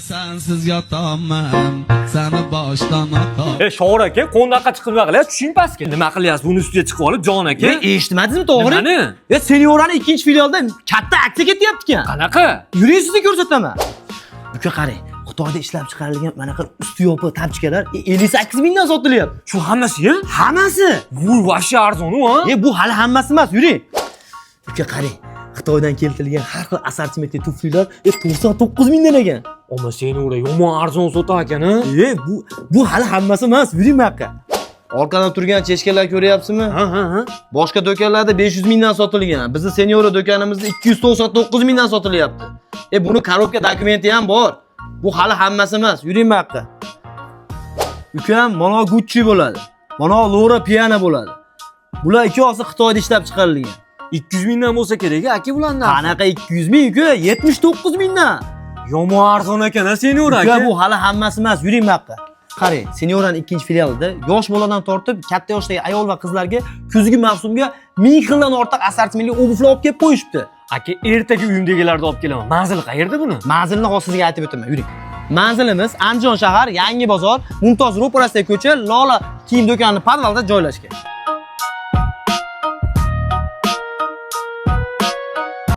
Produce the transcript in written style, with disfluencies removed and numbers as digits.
Sensiz yotaman, seni boshdan otaman. Shoir aka, qo'ndaqa chiqib nima qilyapsiz? Tushuning pastga. Nima qilyapsiz? Buni ustiga chiqib olib, Jon aka. Eshitmadingizmi, to'g'ri? Nimani? Seniorani ikkinchi filialda katta aksiya ketyapti-kan. Qanaqa? Yuring, sizga ko'rsataman. Buka qarang. Xitoyda ishlab chiqarilgan manaqa usti yopiq tapchikalar 58 mingdan sotilyapti. Shu hammasi-ya? Hammasi. Bu vashcha arzon-u, ha? Bu hali hammasi emas, yuring. Buka qarang. Xitoydan keltirilgan har xil assortimentli tuflilar 99 mingdan ekan. Ammo Seniora yomon arzon sotar ekan-a? Bu hali hammasi emas, yuring bu yoqqa. Orqada turgan cheshkalar ko'ryapsizmi? Ha. Boshqa do'konlarda 500 mingdan sotilgan. Bizning Seniora do'konimizda 299 mingdan sotilyapti. Buni korobka dokumenti ham bor. Bu hali hammasi emas. Yuring bu yoqqa. Ukam, mana Gucci bo'ladi. Mana Lora Piana bo'ladi. Bular ikki osi Xitoyda ishlab chiqarilgan. 200 mingdan bo'lsa kerak, aka bulardan. Qanaqa 200 ming uka? 79 mingdan. Yomon arzon ekan-a, Seniora aka. Bu hali hammasi emas. Yuring bu yoqqa. Qarang, Senioraning ikkinchi filialida yosh boladan tortib katta yoshdagi ayol va qizlarga kuzgi mavsumga 1000 xildan ortiq assortimentli obuvlar olib kelib qo'yishibdi. Aka, ertaga uyimdagilarni olib kelaman. Manzili qayerda buni? Manzilni hozir sizga aytib o'taman. Yuring. Manzilimiz Andijon shahar, Yangi bozor, Mumtoz ro'parasidagi ko'cha, Lola kiyim do'koni podvalda joylashgan.